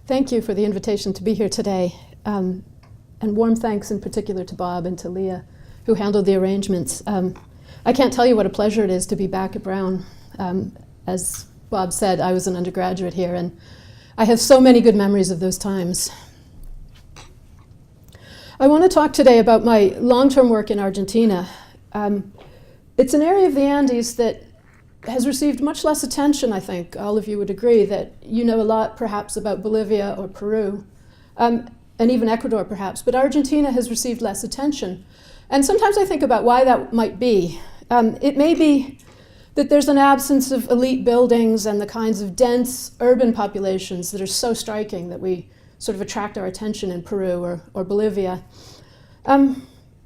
Thank you for the invitation to be here today, and warm thanks in particular to Bob and to Leah, who handled the arrangements. I can't tell you what a pleasure it is to be back at Brown. As Bob said, I was an undergraduate here, and I have so many good memories of those times. I want to talk today about my long-term work in Argentina. It's an area of the Andes that has received much less attention, I think. All of you would agree that you know a lot perhaps about Bolivia or Peru, and even Ecuador perhaps, but Argentina has received less attention. And sometimes I think about why that might be. It may be that there's an absence of elite buildings and the kinds of dense urban populations that are so striking that we sort of attract our attention in Peru or Bolivia.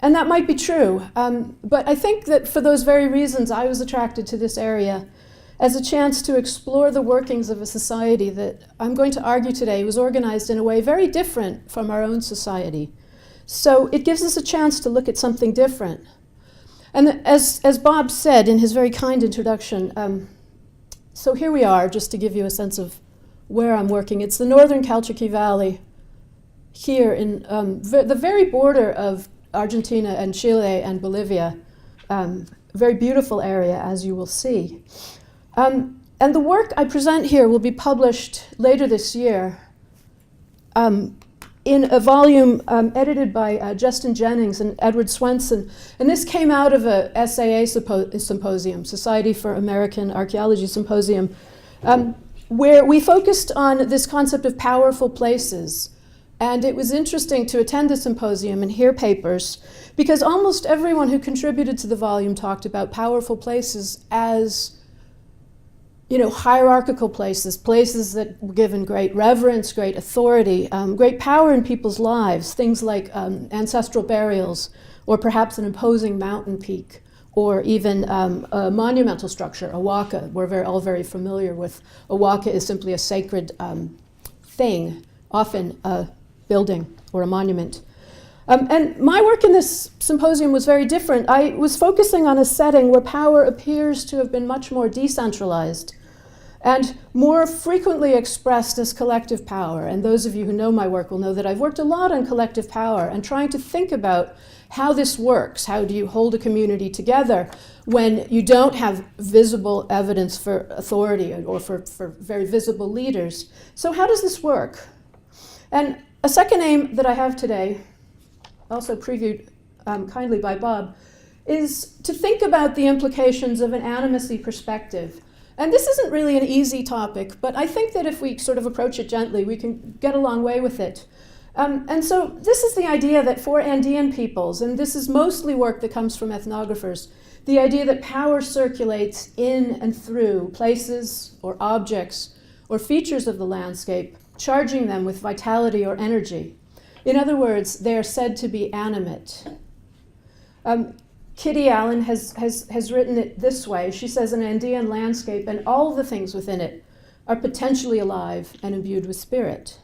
And that might be true, but I think that for those very reasons I was attracted to this area as a chance to explore the workings of a society that I'm going to argue today was organized in a way very different from our own society. So it gives us a chance to look at something different. And as Bob said in his very kind introduction, so here we are, just to give you a sense of where I'm working. It's the northern Calchaquí Valley here in the very border of Argentina and Chile and Bolivia. Very beautiful area, as you will see. And the work I present here will be published later this year in a volume edited by Justin Jennings and Edward Swenson. And this came out of a SAA symposium, Society for American Archaeology Symposium, where we focused on this concept of powerful places. And it was interesting to attend the symposium and hear papers, because almost everyone who contributed to the volume talked about powerful places as, you know, hierarchical places, places that were given great reverence, great authority, great power in people's lives, things like ancestral burials, or perhaps an imposing mountain peak, or even a monumental structure, a waka. We're all very familiar with a waka is simply a sacred thing, often a building or a monument. And my work in this symposium was very different. I was focusing on a setting where power appears to have been much more decentralized and more frequently expressed as collective power. And those of you who know my work will know that I've worked a lot on collective power and trying to think about how this works. How do you hold a community together when you don't have visible evidence for authority or for very visible leaders? So how does this work? And a second aim that I have today, also previewed kindly by Bob, is to think about the implications of an animacy perspective. And this isn't really an easy topic, but I think that if we sort of approach it gently, we can get a long way with it. And so this is the idea that for Andean peoples, and this is mostly work that comes from ethnographers, the idea that power circulates in and through places or objects or features of the landscape, charging them with vitality or energy. In other words, they are said to be animate. Kitty Allen has written it this way. She says, an Andean landscape and all the things within it are potentially alive and imbued with spirit.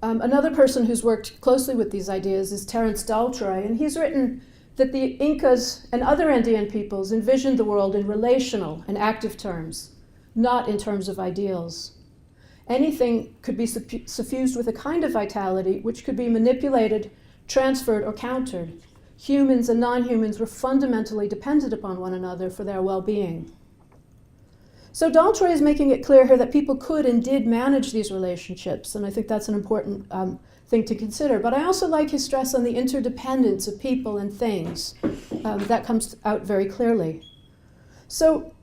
Another person who's worked closely with these ideas is Terence Daltrey, and he's written that the Incas and other Andean peoples envisioned the world in relational and active terms, not in terms of ideals. Anything could be suffused with a kind of vitality which could be manipulated, transferred, or countered. Humans and non-humans were fundamentally dependent upon one another for their well-being. So Daltrey is making it clear here that people could and did manage these relationships, and I think that's an important thing to consider. But I also like his stress on the interdependence of people and things. That comes out very clearly. So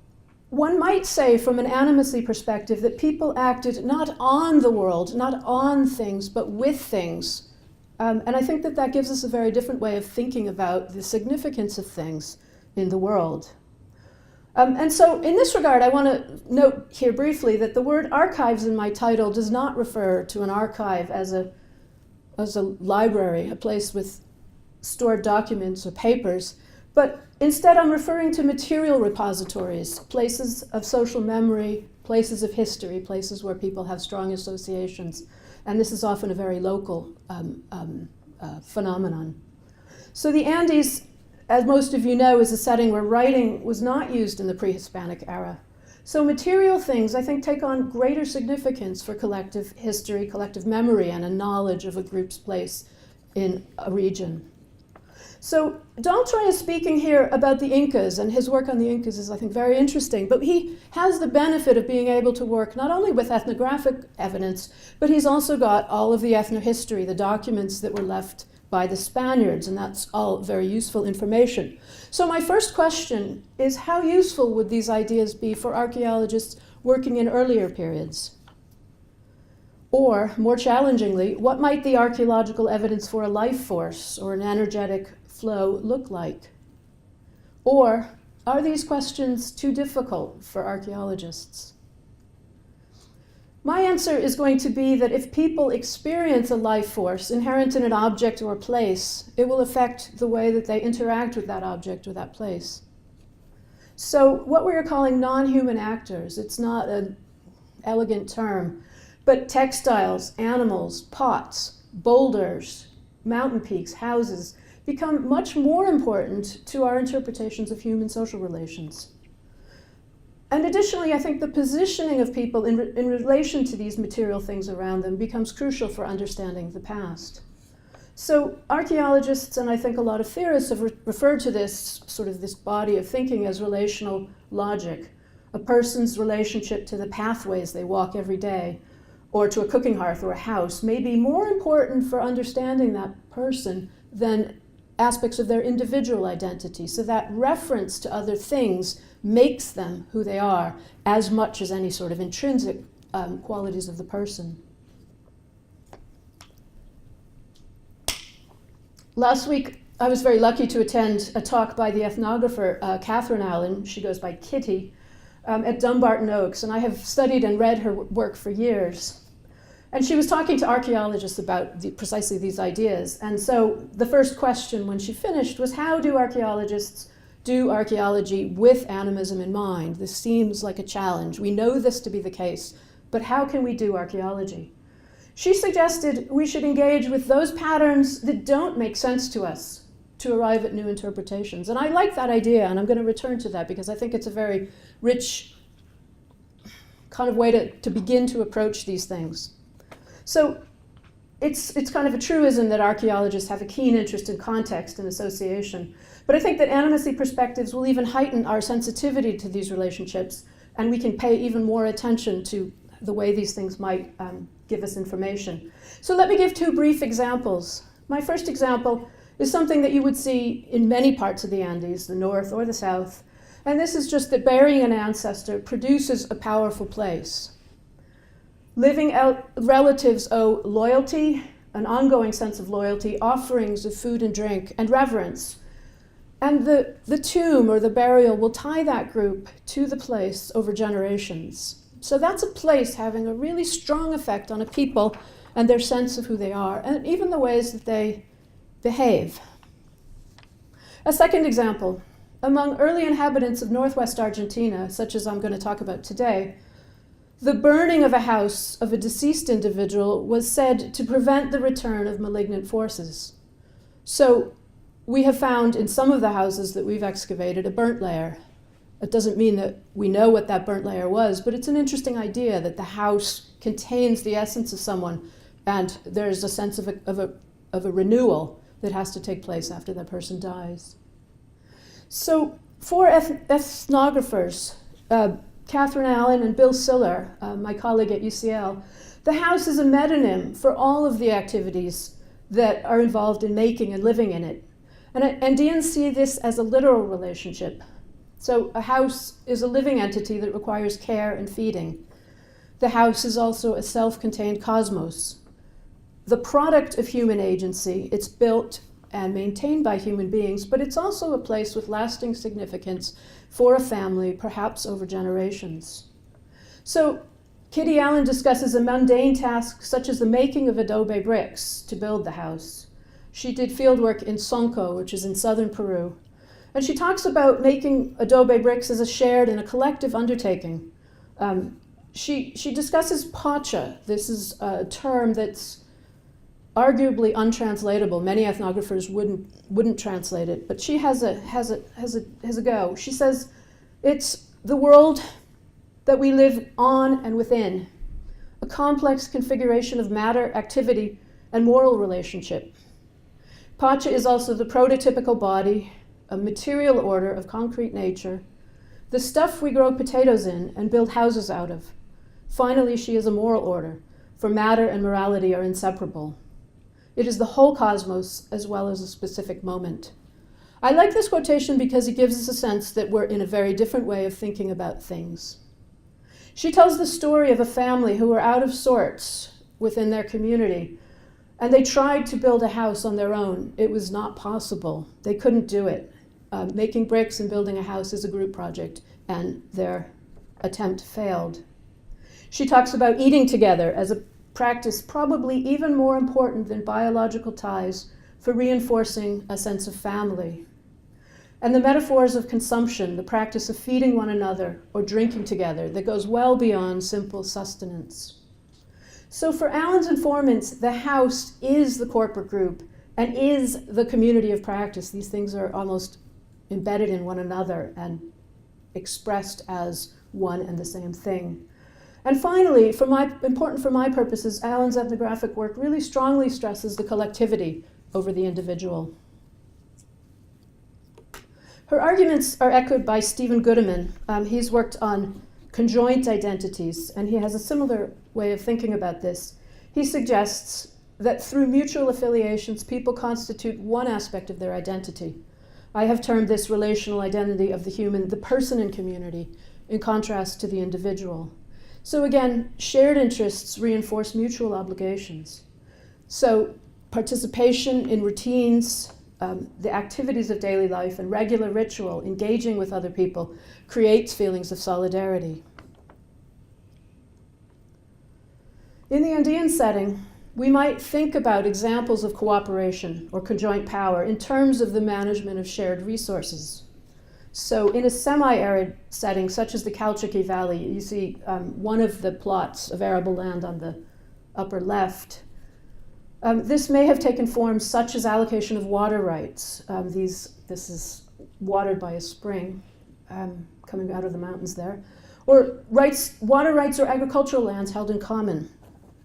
one might say from an animacy perspective that people acted not on the world, not on things, but with things. And I think that that gives us a very different way of thinking about the significance of things in the world. And so in this regard, I want to note here briefly that the word archives in my title does not refer to an archive as a library, a place with stored documents or papers, but instead I'm referring to material repositories, places of social memory, places of history, places where people have strong associations. And this is often a very local phenomenon. So the Andes, as most of you know, is a setting where writing was not used in the pre-Hispanic era. So material things, I think, take on greater significance for collective history, collective memory, and a knowledge of a group's place in a region. So Daltrey is speaking here about the Incas, and his work on the Incas is, I think, very interesting. But he has the benefit of being able to work not only with ethnographic evidence, but he's also got all of the ethnohistory, the documents that were left by the Spaniards, and that's all very useful information. So my first question is, how useful would these ideas be for archaeologists working in earlier periods? Or, more challengingly, what might the archaeological evidence for a life force or an energetic flow look like? Or, are these questions too difficult for archaeologists? My answer is going to be that if people experience a life force inherent in an object or place, it will affect the way that they interact with that object or that place. So what we are calling non-human actors, it's not an elegant term, but textiles, animals, pots, boulders, mountain peaks, houses, become much more important to our interpretations of human social relations. And additionally, I think the positioning of people in relation to these material things around them becomes crucial for understanding the past. So archaeologists, and I think a lot of theorists, have referred to this sort of this body of thinking as relational logic, a person's relationship to the pathways they walk every day, or to a cooking hearth or a house, may be more important for understanding that person than aspects of their individual identity. So that reference to other things makes them who they are as much as any sort of intrinsic qualities of the person. Last week, I was very lucky to attend a talk by the ethnographer Catherine Allen, she goes by Kitty, at Dumbarton Oaks, and I have studied and read her work for years. And she was talking to archaeologists about precisely these ideas. And so the first question when she finished was, how do archaeologists do archaeology with animism in mind? This seems like a challenge. We know this to be the case, but how can we do archaeology? She suggested we should engage with those patterns that don't make sense to us to arrive at new interpretations. And I like that idea, and I'm going to return to that because I think it's a very rich kind of way to begin to approach these things. So it's kind of a truism that archaeologists have a keen interest in context and association. But I think that animacy perspectives will even heighten our sensitivity to these relationships, and we can pay even more attention to the way these things might give us information. So let me give two brief examples. My first example is something that you would see in many parts of the Andes, the north or the south, and this is just that burying an ancestor produces a powerful place. Living relatives owe loyalty, an ongoing sense of loyalty, offerings of food and drink, and reverence. And the tomb or the burial will tie that group to the place over generations. So that's a place having a really strong effect on a people and their sense of who they are, and even the ways that they behave. A second example, among early inhabitants of northwest Argentina, such as I'm going to talk about today, the burning of a house of a deceased individual was said to prevent the return of malignant forces. So we have found in some of the houses that we've excavated a burnt layer. It doesn't mean that we know what that burnt layer was, but it's an interesting idea that the house contains the essence of someone, and there's a sense of a renewal that has to take place after that person dies. So for ethnographers, Catherine Allen and Bill Siller, my colleague at UCL, the house is a metonym for all of the activities that are involved in making and living in it. And Andeans see this as a literal relationship. So a house is a living entity that requires care and feeding. The house is also a self-contained cosmos. The product of human agency, it's built and maintained by human beings, but it's also a place with lasting significance for a family, perhaps over generations. So Kitty Allen discusses a mundane task such as the making of adobe bricks to build the house. She did fieldwork in Sonco, which is in southern Peru. And she talks about making adobe bricks as a shared and a collective undertaking. She discusses pacha. This is a term that's arguably untranslatable. Many ethnographers wouldn't translate it, but she has a go. She says it's the world that we live on and within, a complex configuration of matter, activity, and moral relationship. Pacha is also the prototypical body, a material order of concrete nature, the stuff we grow potatoes in and build houses out of. Finally, she is a moral order, for matter and morality are inseparable. It is the whole cosmos as well as a specific moment. I like this quotation because it gives us a sense that we're in a very different way of thinking about things. She tells the story of a family who were out of sorts within their community, and they tried to build a house on their own. It was not possible. They couldn't do it. Making bricks and building a house is a group project, and their attempt failed. She talks about eating together as a practice probably even more important than biological ties for reinforcing a sense of family. And the metaphors of consumption, the practice of feeding one another or drinking together that goes well beyond simple sustenance. So for Allen's informants, the house is the corporate group and is the community of practice. These things are almost embedded in one another and expressed as one and the same thing. And finally, important for my purposes, Allen's ethnographic work really strongly stresses the collectivity over the individual. Her arguments are echoed by Stephen Goodman. He's worked on conjoint identities, and he has a similar way of thinking about this. He suggests that through mutual affiliations, people constitute one aspect of their identity. I have termed this relational identity of the human, the person in community, in contrast to the individual. So again, shared interests reinforce mutual obligations. So participation in routines, the activities of daily life and regular ritual, engaging with other people, creates feelings of solidarity. In the Andean setting, we might think about examples of cooperation or conjoint power in terms of the management of shared resources. So in a semi-arid setting, such as the Calchaquí Valley, you see one of the plots of arable land on the upper left. This may have taken forms such as allocation of water rights. This is watered by a spring coming out of the mountains there. Or water rights or agricultural lands held in common.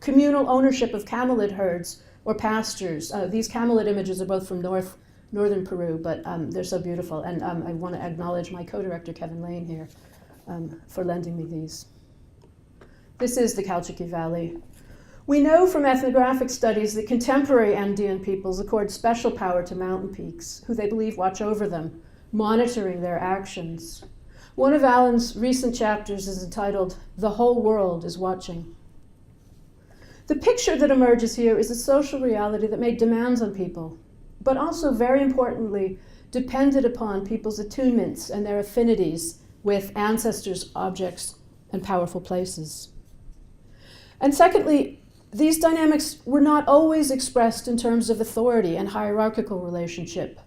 Communal ownership of camelid herds or pastures. These camelid images are both from northern Peru, but they're so beautiful. And I want to acknowledge my co-director, Kevin Lane, here for lending me these. This is the Calchaquí Valley. We know from ethnographic studies that contemporary Andean peoples accord special power to mountain peaks, who they believe watch over them, monitoring their actions. One of Allen's recent chapters is entitled, "The Whole World is Watching." The picture that emerges here is a social reality that made demands on people, but also, very importantly, depended upon people's attunements and their affinities with ancestors, objects, and powerful places. And secondly, these dynamics were not always expressed in terms of authority and hierarchical relationship.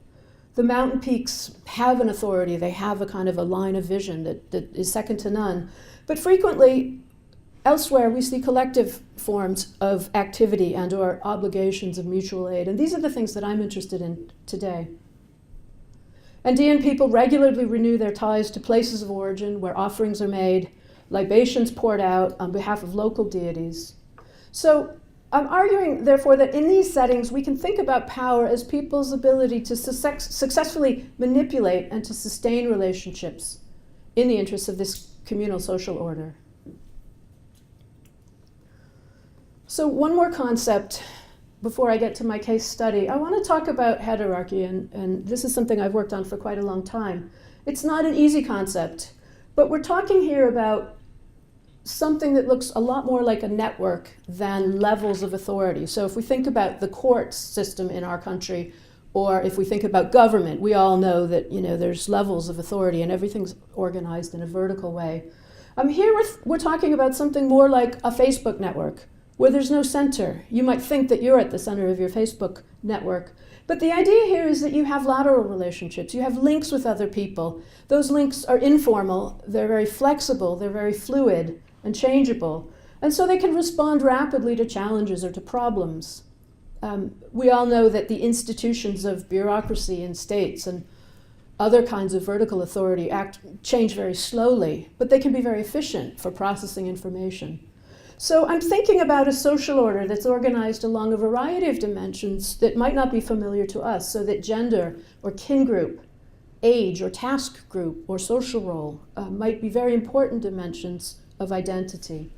The mountain peaks have an authority, they have a kind of a line of vision that is second to none. But frequently, elsewhere, we see collective forms of activity and or obligations of mutual aid. And these are the things that I'm interested in today. Andean people regularly renew their ties to places of origin where offerings are made, libations poured out on behalf of local deities. So I'm arguing, therefore, that in these settings, we can think about power as people's ability to successfully manipulate and to sustain relationships in the interests of this communal social order. So one more concept before I get to my case study. I want to talk about heterarchy, and this is something I've worked on for quite a long time. It's not an easy concept, but we're talking here about something that looks a lot more like a network than levels of authority. So if we think about the court system in our country, or if we think about government, we all know that there's levels of authority and everything's organized in a vertical way. Here we're talking about something more like a Facebook network, where there's no center. You might think that you're at the center of your Facebook network. But the idea here is that you have lateral relationships. You have links with other people. Those links are informal. They're very flexible. They're very fluid and changeable. And so they can respond rapidly to challenges or to problems. We all know that the institutions of bureaucracy in states and other kinds of vertical authority change very slowly, but they can be very efficient for processing information. So I'm thinking about a social order that's organized along a variety of dimensions that might not be familiar to us, so that gender or kin group, age or task group or social role might be very important dimensions of identity.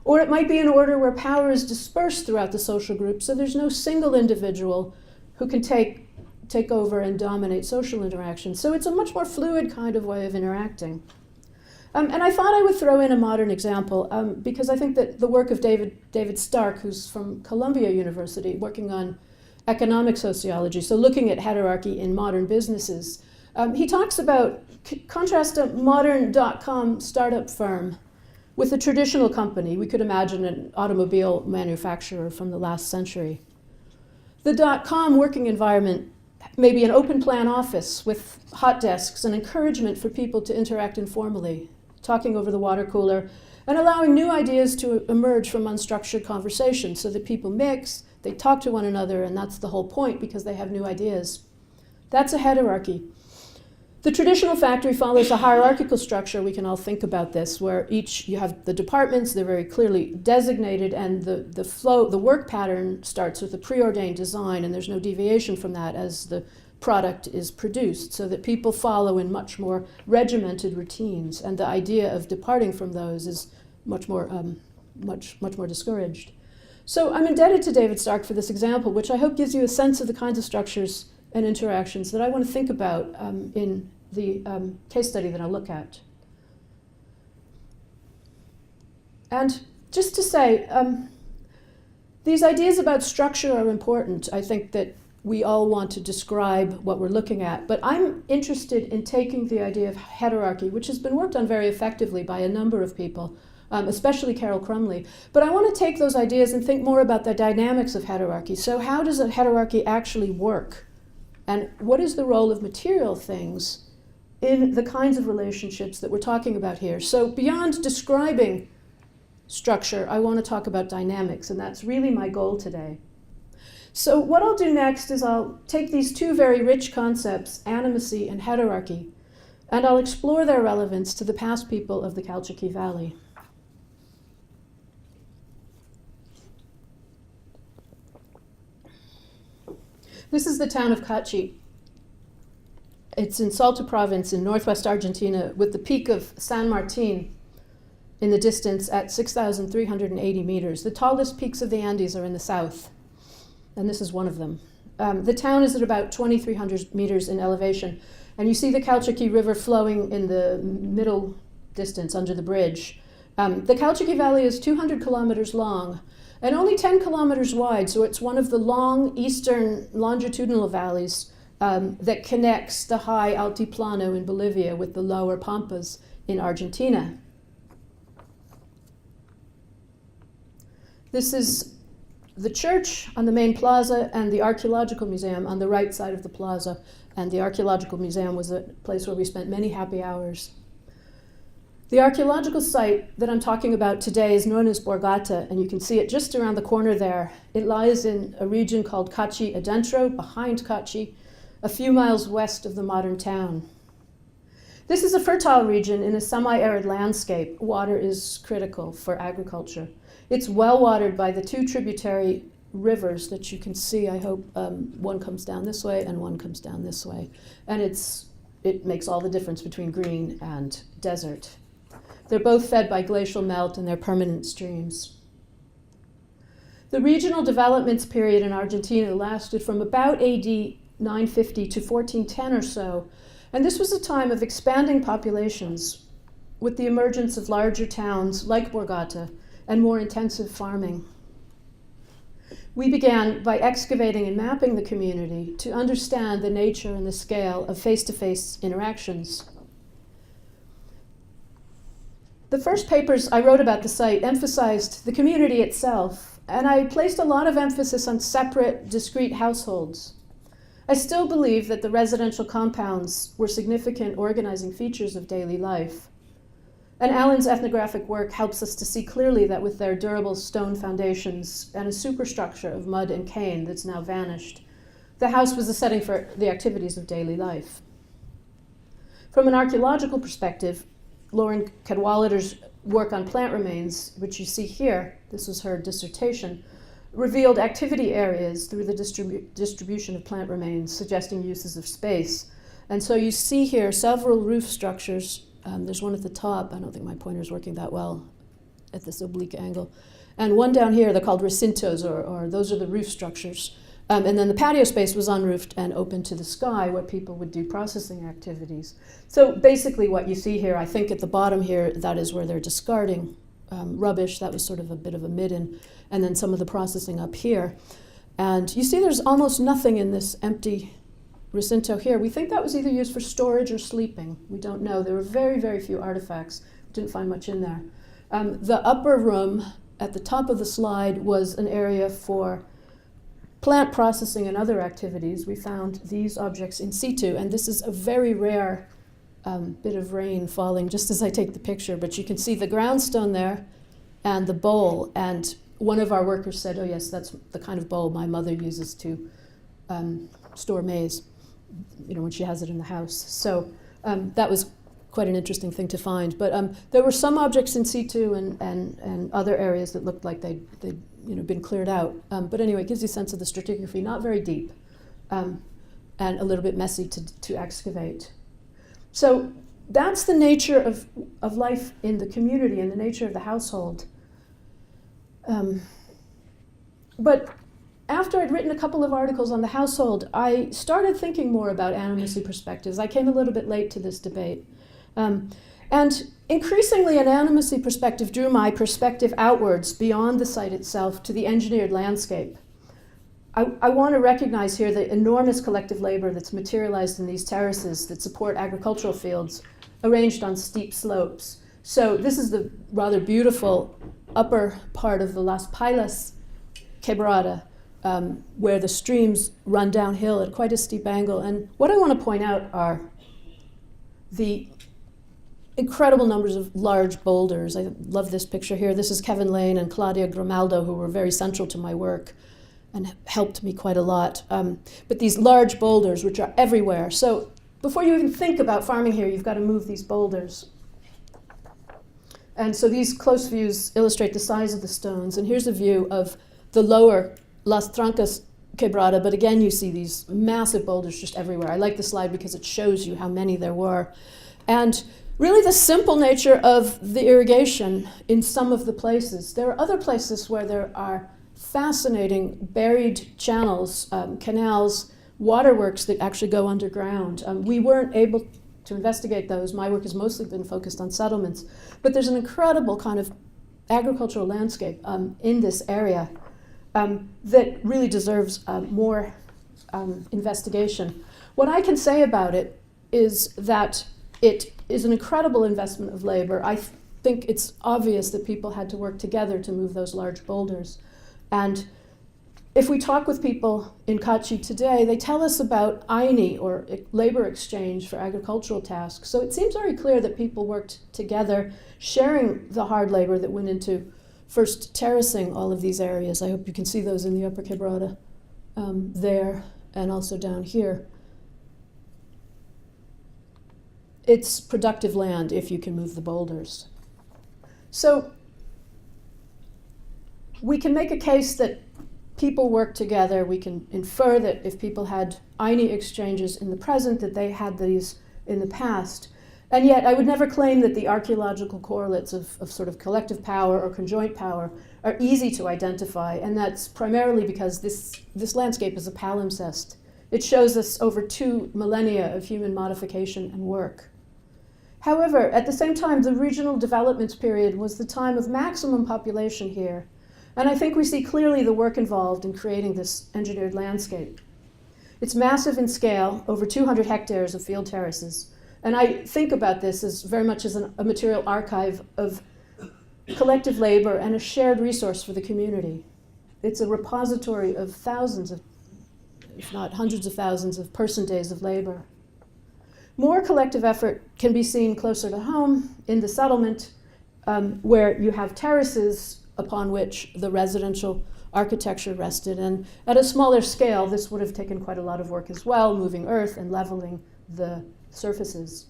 Or it might be an order where power is dispersed throughout the social group, so there's no single individual who can take over and dominate social interaction. So it's a much more fluid kind of way of interacting. And I thought I would throw in a modern example because I think that the work of David Stark, who's from Columbia University, working on economic sociology, so looking at heterarchy in modern businesses, he talks about, contrast a modern .com startup firm with a traditional company. We could imagine an automobile manufacturer from the last century. The .com working environment may be an open plan office with hot desks and encouragement for people to interact informally, talking over the water cooler, and allowing new ideas to emerge from unstructured conversation so that people mix, they talk to one another, and that's the whole point because they have new ideas. That's a heterarchy. The traditional factory follows a hierarchical structure. We can all think about this, where you have the departments, they're very clearly designated, and the flow, the work pattern starts with a preordained design, and there's no deviation from that as the product is produced, so that people follow in much more regimented routines, and the idea of departing from those is much more discouraged. So I'm indebted to David Stark for this example, which I hope gives you a sense of the kinds of structures and interactions that I want to think about in the case study that I'll look at. And just to say, these ideas about structure are important. I think that we all want to describe what we're looking at, but I'm interested in taking the idea of hierarchy, which has been worked on very effectively by a number of people, especially Carol Crumley. But I want to take those ideas and think more about the dynamics of hierarchy. So how does a hierarchy actually work? And what is the role of material things in the kinds of relationships that we're talking about here? So beyond describing structure, I want to talk about dynamics, and that's really my goal today. So what I'll do next is I'll take these two very rich concepts, animacy and heterarchy, and I'll explore their relevance to the past people of the Calchaquí Valley. This is the town of Cachi. It's in Salta province in northwest Argentina, with the peak of San Martin in the distance at 6,380 meters. The tallest peaks of the Andes are in the south, and this is one of them. The town is at about 2,300 meters in elevation, and you see the Calchaquí River flowing in the middle distance under the bridge. The Calchaquí Valley is 200 kilometers long and only 10 kilometers wide, so it's one of the long eastern longitudinal valleys that connects the high Altiplano in Bolivia with the lower Pampas in Argentina. This is the church on the main plaza and the archaeological museum on the right side of the plaza. And the archaeological museum was a place where we spent many happy hours. The archaeological site that I'm talking about today is known as Borgata, and you can see it just around the corner there. It lies in a region called Cachi Adentro, behind Cachi, a few miles west of the modern town. This is a fertile region in a semi-arid landscape. Water is critical for agriculture. It's well watered by the two tributary rivers that you can see. I hope one comes down this way and one comes down this way. And it makes all the difference between green and desert. They're both fed by glacial melt and they're permanent streams. The regional developments period in Argentina lasted from about AD 950 to 1410 or so, and this was a time of expanding populations with the emergence of larger towns like Borgata and more intensive farming. We began by excavating and mapping the community to understand the nature and the scale of face-to-face interactions. The first papers I wrote about the site emphasized the community itself, and I placed a lot of emphasis on separate, discrete households. I still believe that the residential compounds were significant organizing features of daily life. And Alan's ethnographic work helps us to see clearly that with their durable stone foundations and a superstructure of mud and cane that's now vanished, the house was a setting for the activities of daily life. From an archaeological perspective, Lauren Cadwallader's work on plant remains, which you see here, this was her dissertation, revealed activity areas through the distribution of plant remains, suggesting uses of space. And so you see here several roof structures. There's one at the top. I don't think my pointer's working that well at this oblique angle. And one down here, they're called recintos, or those are the roof structures. And then the patio space was unroofed and open to the sky, where people would do processing activities. So basically what you see here, I think at the bottom here, that is where they're discarding rubbish. That was sort of a bit of a midden. And then some of the processing up here. And you see there's almost nothing in this empty recinto here. We think that was either used for storage or sleeping. We don't know. There were very, very few artifacts. Didn't find much in there. The upper room at the top of the slide was an area for plant processing and other activities. We found these objects in situ, and this is a very rare bit of rain falling just as I take the picture, but you can see the groundstone there and the bowl, and one of our workers said, oh yes, that's the kind of bowl my mother uses to store maize, when she has it in the house. So that was quite an interesting thing to find. But there were some objects in situ and other areas that looked like they'd been cleared out. But anyway, it gives you a sense of the stratigraphy, not very deep, and a little bit messy to excavate. So that's the nature of life in the community and the nature of the household. But after I'd written a couple of articles on the household, I started thinking more about animacy perspectives. I came a little bit late to this debate. And increasingly, an animacy perspective drew my perspective outwards beyond the site itself to the engineered landscape. I want to recognize here the enormous collective labor that's materialized in these terraces that support agricultural fields arranged on steep slopes. So this is the rather beautiful upper part of the Las Pailas quebrada, where the streams run downhill at quite a steep angle. And what I want to point out are the incredible numbers of large boulders. I love this picture here. This is Kevin Lane and Claudia Grimaldo, who were very central to my work and helped me quite a lot. But these large boulders, which are everywhere. So before you even think about farming here, you've got to move these boulders. And so these close views illustrate the size of the stones. And here's a view of the lower Las Trancas quebrada, but again you see these massive boulders just everywhere. I like the slide because it shows you how many there were. And really the simple nature of the irrigation in some of the places. There are other places where there are fascinating buried channels, canals, waterworks that actually go underground. We weren't able to investigate those. My work has mostly been focused on settlements. But there's an incredible kind of agricultural landscape in this area that really deserves more investigation. What I can say about it is that it is an incredible investment of labor. I think it's obvious that people had to work together to move those large boulders. And if we talk with people in Kachi today, they tell us about aini, or labor exchange for agricultural tasks. So it seems very clear that people worked together, sharing the hard labor that went into first terracing all of these areas. I hope you can see those in the upper quebrada there and also down here. It's productive land if you can move the boulders. So we can make a case that people work together. We can infer that if people had aini exchanges in the present, that they had these in the past. And yet I would never claim that the archaeological correlates of sort of collective power or conjoint power are easy to identify, and that's primarily because this landscape is a palimpsest. It shows us over 2 millennia of human modification and work. However, at the same time, the regional development period was the time of maximum population here. And I think we see clearly the work involved in creating this engineered landscape. It's massive in scale, over 200 hectares of field terraces. And I think about this as very much as a material archive of collective labor and a shared resource for the community. It's a repository of thousands of, if not hundreds of thousands of person days of labor. More collective effort can be seen closer to home in the settlement, where you have terraces upon which the residential architecture rested. And at a smaller scale, this would have taken quite a lot of work as well, moving earth and leveling the surfaces.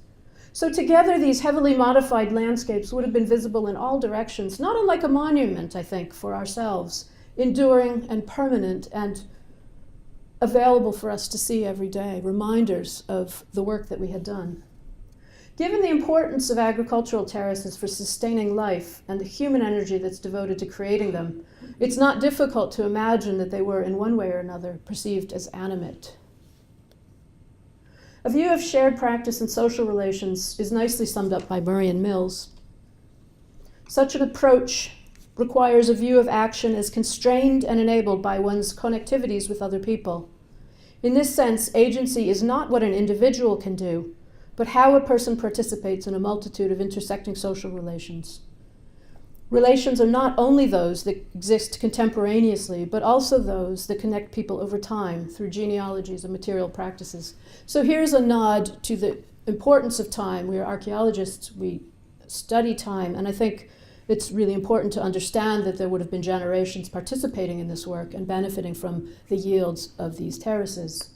So together, these heavily modified landscapes would have been visible in all directions, not unlike a monument, I think, for ourselves, enduring and permanent and available for us to see every day, reminders of the work that we had done. Given the importance of agricultural terraces for sustaining life and the human energy that's devoted to creating them, it's not difficult to imagine that they were, in one way or another, perceived as animate. A view of shared practice and social relations is nicely summed up by Murray and Mills. Such an approach requires a view of action as constrained and enabled by one's connectivities with other people. In this sense, agency is not what an individual can do, but how a person participates in a multitude of intersecting social relations. Relations are not only those that exist contemporaneously, but also those that connect people over time through genealogies and material practices. So here's a nod to the importance of time. We are archaeologists, we study time, and I think it's really important to understand that there would have been generations participating in this work and benefiting from the yields of these terraces.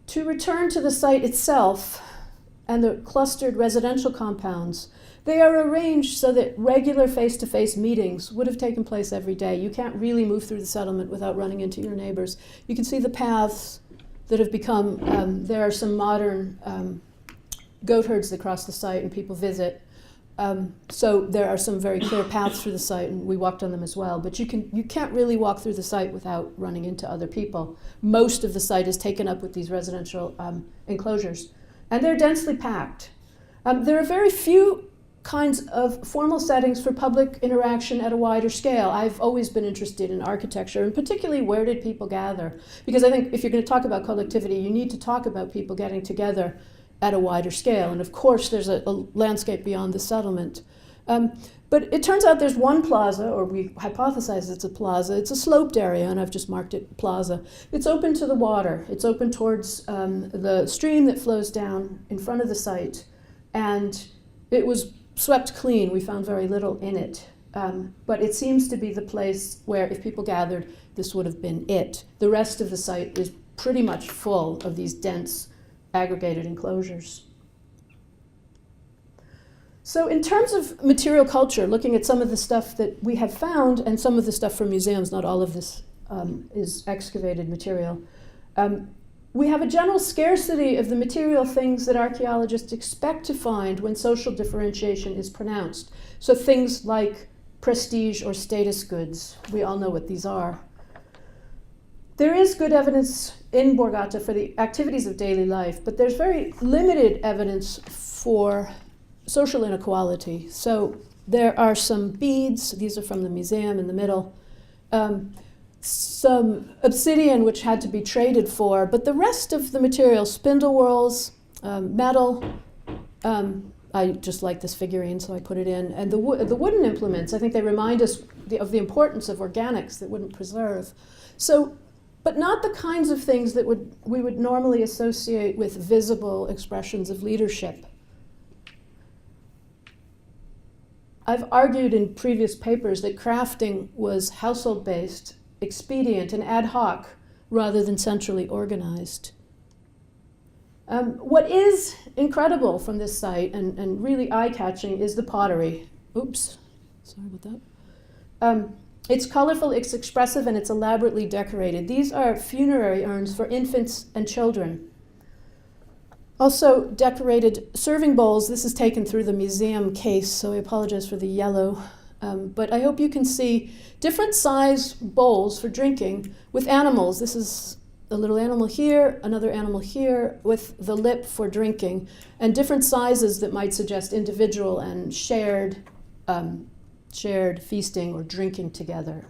To return to the site itself and the clustered residential compounds, they are arranged so that regular face-to-face meetings would have taken place every day. You can't really move through the settlement without running into your neighbors. You can see the paths that have become, there are some modern goat herds that cross the site and people visit. So there are some very clear paths through the site, and we walked on them as well. But you can't really walk through the site without running into other people. Most of the site is taken up with these residential enclosures, and they're densely packed. There are very few kinds of formal settings for public interaction at a wider scale. I've always been interested in architecture, and particularly where did people gather? Because I think if you're going to talk about collectivity, you need to talk about people getting together at a wider scale. And of course, there's a landscape beyond the settlement. But it turns out there's one plaza, or we hypothesize it's a plaza. It's a sloped area, and I've just marked it plaza. It's open to the water. It's open towards the stream that flows down in front of the site. And it was swept clean. We found very little in it. But it seems to be the place where, if people gathered, this would have been it. The rest of the site is pretty much full of these dense aggregated enclosures. So in terms of material culture, looking at some of the stuff that we have found and some of the stuff from museums, not all of this is excavated material, we have a general scarcity of the material things that archaeologists expect to find when social differentiation is pronounced. So things like prestige or status goods. We all know what these are. There is good evidence in Borgata for the activities of daily life, but there's very limited evidence for social inequality. So there are some beads, these are from the museum in the middle, some obsidian which had to be traded for, but the rest of the material, spindle whorls, metal, I just like this figurine, so I put it in, and the wooden implements, I think they remind us of the importance of organics that wouldn't preserve. So, but not the kinds of things that we would normally associate with visible expressions of leadership. I've argued in previous papers that crafting was household-based, expedient, and ad hoc rather than centrally organized. What is incredible from this site and really eye-catching is the pottery. Oops, sorry about that. It's colorful, it's expressive, and it's elaborately decorated. These are funerary urns for infants and children. Also decorated serving bowls. This is taken through the museum case, so I apologize for the yellow. But I hope you can see different size bowls for drinking with animals. This is a little animal here, another animal here, with the lip for drinking, and different sizes that might suggest individual and shared feasting or drinking together.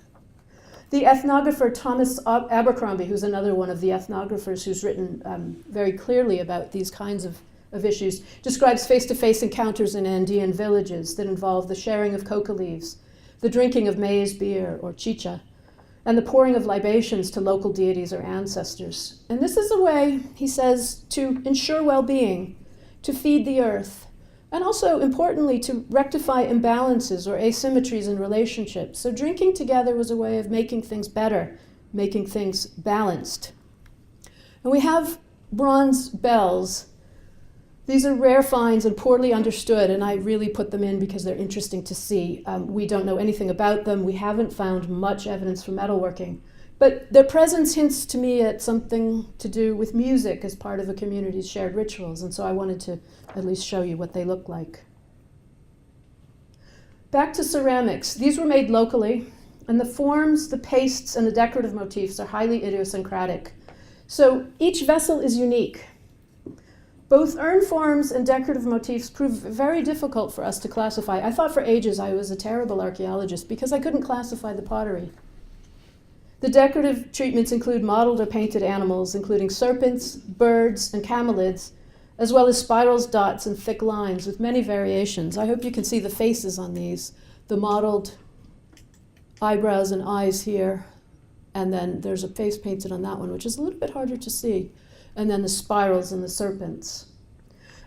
The ethnographer Thomas Abercrombie, who's another one of the ethnographers who's written very clearly about these kinds of issues, describes face-to-face encounters in Andean villages that involve the sharing of coca leaves, the drinking of maize beer or chicha, and the pouring of libations to local deities or ancestors. And this is a way, he says, to ensure well-being, to feed the earth, and also, importantly, to rectify imbalances or asymmetries in relationships. So drinking together was a way of making things better, making things balanced. And we have bronze bells. These are rare finds and poorly understood, and I really put them in because they're interesting to see. We don't know anything about them. We haven't found much evidence for metalworking. But their presence hints to me at something to do with music as part of a community's shared rituals, and so I wanted to at least show you what they look like. Back to ceramics. These were made locally, and the forms, the pastes, and the decorative motifs are highly idiosyncratic. So each vessel is unique. Both urn forms and decorative motifs prove very difficult for us to classify. I thought for ages I was a terrible archaeologist because I couldn't classify the pottery. The decorative treatments include modeled or painted animals, including serpents, birds, and camelids, as well as spirals, dots, and thick lines with many variations. I hope you can see the faces on these, the modeled eyebrows and eyes here, and then there's a face painted on that one, which is a little bit harder to see, and then the spirals and the serpents.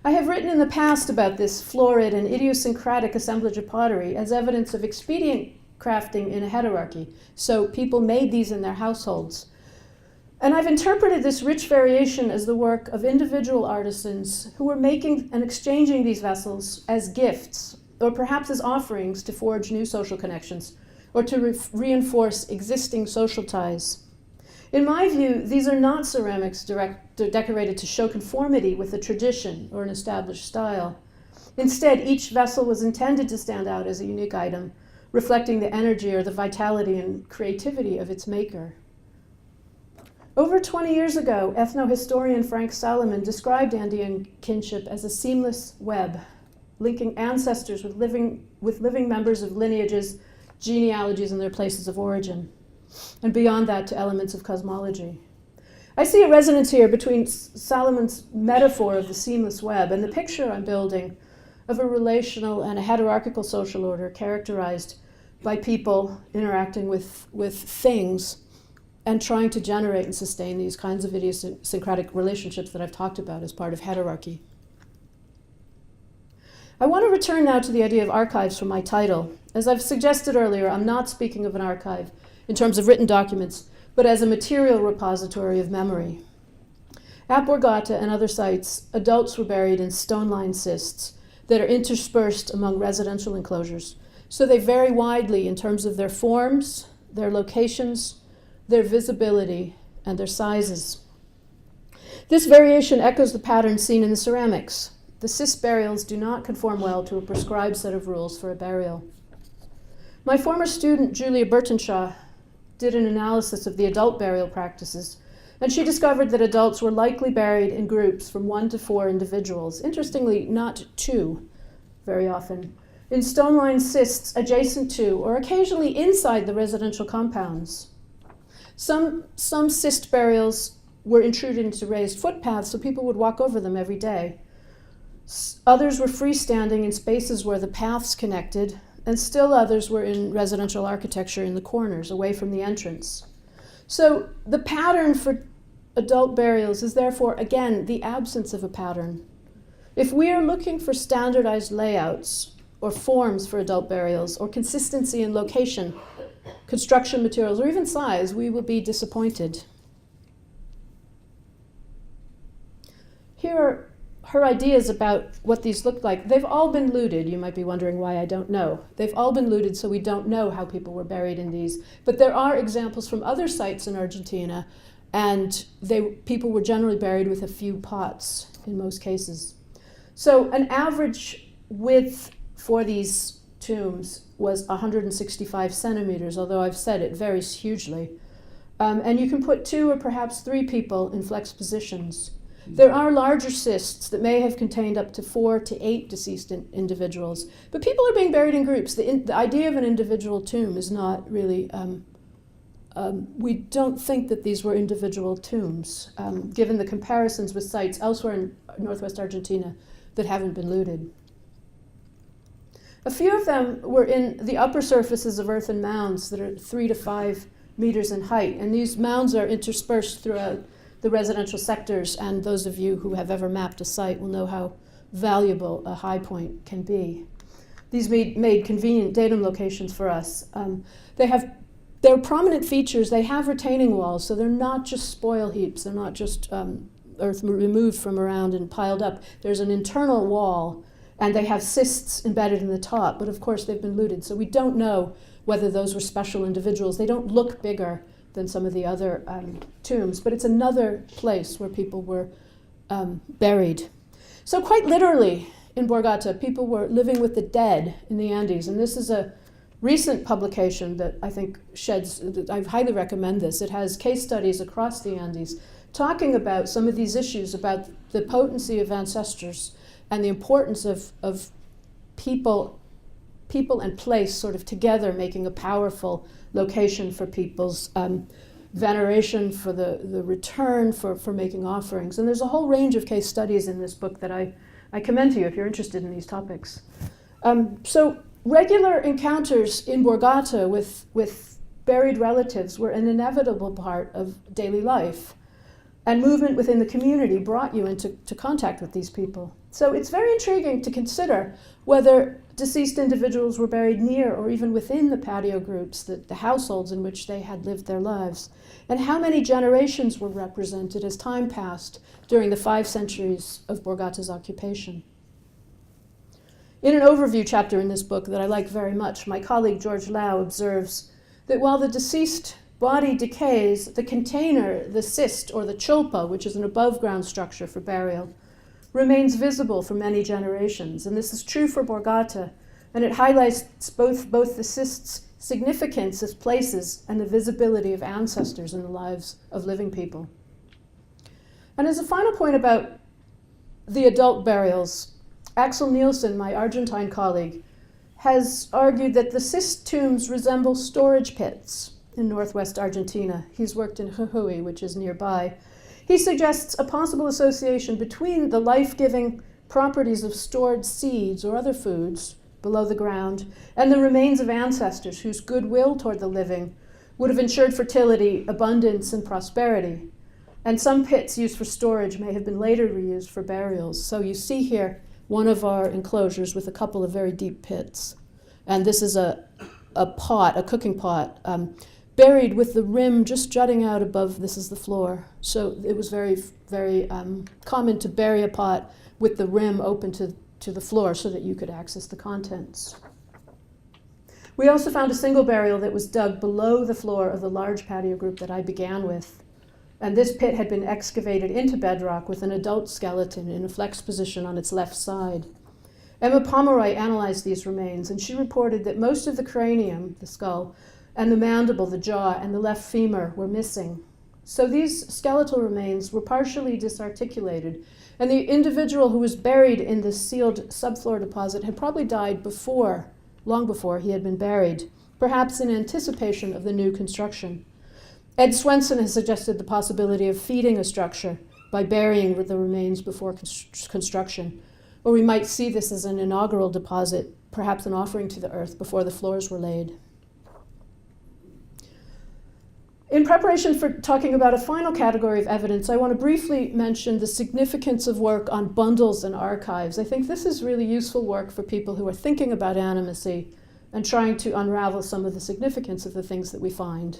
I have written in the past about this florid and idiosyncratic assemblage of pottery as evidence of expedient crafting in a heterarchy. So people made these in their households. And I've interpreted this rich variation as the work of individual artisans who were making and exchanging these vessels as gifts, or perhaps as offerings to forge new social connections, or to reinforce existing social ties. In my view, these are not ceramics decorated to show conformity with a tradition or an established style. Instead, each vessel was intended to stand out as a unique item, reflecting the energy or the vitality and creativity of its maker. Over 20 years ago, ethnohistorian Frank Salomon described Andean kinship as a seamless web, linking ancestors with living members of lineages, genealogies, and their places of origin, and beyond that to elements of cosmology. I see a resonance here between Salomon's metaphor of the seamless web and the picture I'm building of a relational and a hierarchical social order characterized by people interacting with things and trying to generate and sustain these kinds of idiosyncratic relationships that I've talked about as part of heterarchy. I want to return now to the idea of archives from my title. As I've suggested earlier, I'm not speaking of an archive in terms of written documents, but as a material repository of memory. At Borgata and other sites, adults were buried in stone-lined cists that are interspersed among residential enclosures. So they vary widely in terms of their forms, their locations, their visibility, and their sizes. This variation echoes the pattern seen in the ceramics. The cist burials do not conform well to a prescribed set of rules for a burial. My former student, Julia Burtonshaw, did an analysis of the adult burial practices, and she discovered that adults were likely buried in groups from 1 to 4 individuals, interestingly, not 2 very often, in stone-lined cists adjacent to or occasionally inside the residential compounds. Some cist burials were intruded into raised footpaths, so people would walk over them every day. Others were freestanding in spaces where the paths connected, and still others were in residential architecture in the corners, away from the entrance. So the pattern for adult burials is therefore, again, the absence of a pattern. If we are looking for standardized layouts or forms for adult burials, or consistency in location, construction materials, or even size, we will be disappointed. Here are her ideas about what these look like. They've all been looted. You might be wondering why I don't know. They've all been looted, so we don't know how people were buried in these. But there are examples from other sites in Argentina, and people were generally buried with a few pots in most cases. So an average width for these tombs was 165 centimeters, although I've said it varies hugely. And you can put 2 or perhaps 3 people in flex positions. There are larger cists that may have contained up to 4 to 8 deceased individuals, but people are being buried in groups. The idea of an individual tomb is not really, we don't think that these were individual tombs, given the comparisons with sites elsewhere in northwest Argentina that haven't been looted. A few of them were in the upper surfaces of earthen mounds that are 3 to 5 meters in height, and these mounds are interspersed throughout the residential sectors, and those of you who have ever mapped a site will know how valuable a high point can be. These made convenient datum locations for us. They're prominent features. They have retaining walls, so they're not just spoil heaps. They're not just earth removed from around and piled up. There's an internal wall, and they have cists embedded in the top, but of course they've been looted, so we don't know whether those were special individuals. They don't look bigger than some of the other tombs, but it's another place where people were buried. So quite literally, in Borgata, people were living with the dead in the Andes, and this is a recent publication that I think I highly recommend this. It has case studies across the Andes talking about some of these issues about the potency of ancestors and the importance of people and place sort of together making a powerful location for people's veneration, for the return, for making offerings. And there's a whole range of case studies in this book that I commend to you if you're interested in these topics. So regular encounters in Borgata with buried relatives were an inevitable part of daily life, and movement within the community brought you into contact with these people. So it's very intriguing to consider whether deceased individuals were buried near or even within the patio groups, the households in which they had lived their lives, and how many generations were represented as time passed during the 5 centuries of Borgata's occupation. In an overview chapter in this book that I like very much, my colleague George Lau observes that while the deceased body decays, the container, the cyst or the chulpa, which is an above-ground structure for burial, remains visible for many generations. And this is true for Borgata, and it highlights both the cyst's significance as places and the visibility of ancestors in the lives of living people. And as a final point about the adult burials, Axel Nielsen, my Argentine colleague, has argued that the cyst tombs resemble storage pits in northwest Argentina. He's worked in Jujuy, which is nearby. He suggests a possible association between the life-giving properties of stored seeds or other foods below the ground and the remains of ancestors whose goodwill toward the living would have ensured fertility, abundance, and prosperity. And some pits used for storage may have been later reused for burials. So you see here one of our enclosures with a couple of very deep pits. And this is a pot, a cooking pot, buried with the rim just jutting out above, this is the floor. So it was very, very common to bury a pot with the rim open to the floor so that you could access the contents. We also found a single burial that was dug below the floor of the large patio group that I began with. And this pit had been excavated into bedrock with an adult skeleton in a flexed position on its left side. Emma Pomeroy analyzed these remains, and she reported that most of the cranium, the skull, and the mandible, the jaw, and the left femur were missing. So these skeletal remains were partially disarticulated, and the individual who was buried in the sealed subfloor deposit had probably died long before he had been buried, perhaps in anticipation of the new construction. Ed Swenson has suggested the possibility of feeding a structure by burying the remains before construction, or we might see this as an inaugural deposit, perhaps an offering to the earth before the floors were laid. In preparation for talking about a final category of evidence, I want to briefly mention the significance of work on bundles and archives. I think this is really useful work for people who are thinking about animacy and trying to unravel some of the significance of the things that we find.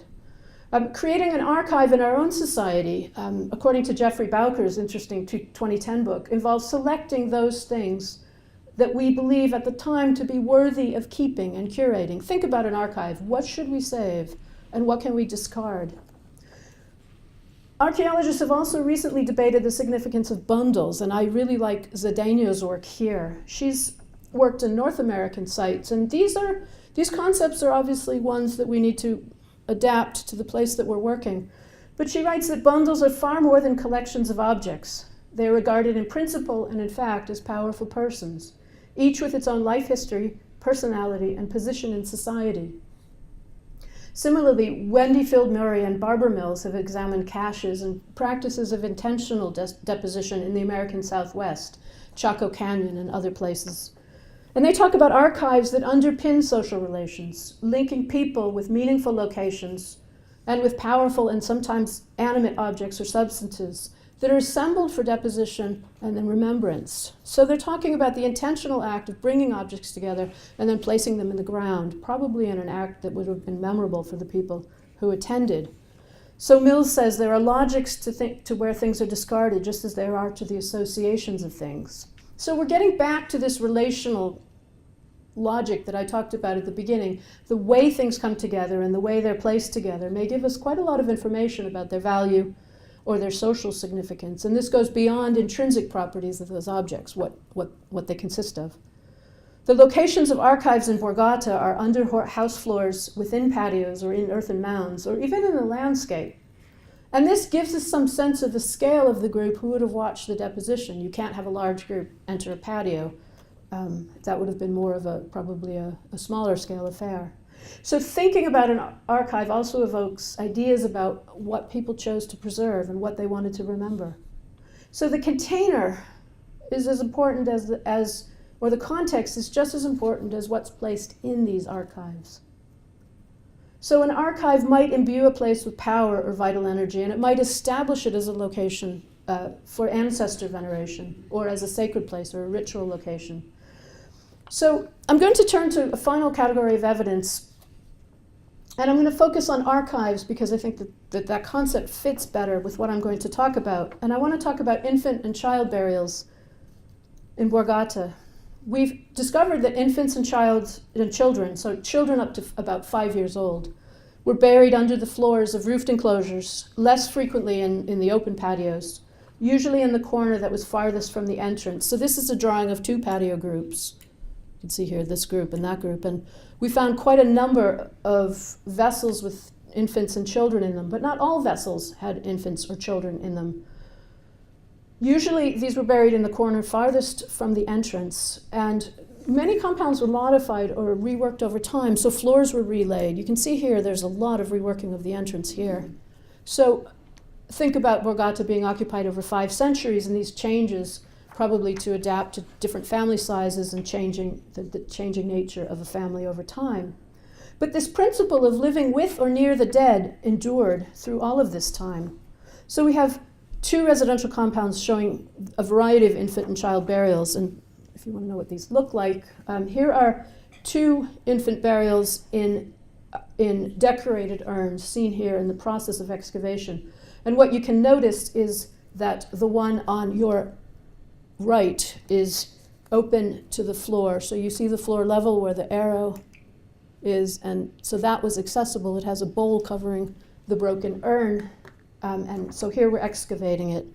Creating an archive in our own society, according to Jeffrey Bowker's interesting 2010 book, involves selecting those things that we believe at the time to be worthy of keeping and curating. Think about an archive. What should we save and what can we discard? Archaeologists have also recently debated the significance of bundles, and I really like Zedeño's work here. She's worked in North American sites, and these concepts are obviously ones that we need to adapt to the place that we're working. But she writes that bundles are far more than collections of objects. They are regarded in principle and in fact as powerful persons, each with its own life history, personality, and position in society. Similarly, Wendy Field Murray and Barbara Mills have examined caches and practices of intentional deposition in the American Southwest, Chaco Canyon, and other places. And they talk about archives that underpin social relations, linking people with meaningful locations and with powerful and sometimes animate objects or substances that are assembled for deposition and then remembrance. So they're talking about the intentional act of bringing objects together and then placing them in the ground, probably in an act that would have been memorable for the people who attended. So Mills says there are logics to where things are discarded, just as there are to the associations of things. So we're getting back to this relational logic that I talked about at the beginning. The way things come together and the way they're placed together may give us quite a lot of information about their value or their social significance. And this goes beyond intrinsic properties of those objects, what they consist of. The locations of archives in Borgata are under house floors, within patios, or in earthen mounds, or even in the landscape. And this gives us some sense of the scale of the group who would have watched the deposition. You can't have a large group enter a patio. That would have been more of probably a smaller scale affair. So thinking about an archive also evokes ideas about what people chose to preserve and what they wanted to remember. So the container is as important or the context is just as important as what's placed in these archives. So an archive might imbue a place with power or vital energy, and it might establish it as a location for ancestor veneration, or as a sacred place or a ritual location. So I'm going to turn to a final category of evidence, and I'm going to focus on archives because I think that concept fits better with what I'm going to talk about. And I want to talk about infant and child burials in Borgata. We've discovered that infants and children, so children up to about 5 years old, were buried under the floors of roofed enclosures, less frequently in the open patios, usually in the corner that was farthest from the entrance. So this is a drawing of two patio groups. You can see here this group and that group. And we found quite a number of vessels with infants and children in them, but not all vessels had infants or children in them. Usually these were buried in the corner farthest from the entrance, and many compounds were modified or reworked over time, so floors were relaid. You can see here there's a lot of reworking of the entrance here. So think about Borgata being occupied over 5 centuries, and these changes probably to adapt to different family sizes and changing the changing nature of a family over time. But this principle of living with or near the dead endured through all of this time. So we have 2 residential compounds showing a variety of infant and child burials. And if you want to know what these look like, here are 2 infant burials in decorated urns, seen here in the process of excavation. And what you can notice is that the one on your right is open to the floor. So you see the floor level where the arrow is, and so that was accessible. It has a bowl covering the broken urn. And so here we're excavating it.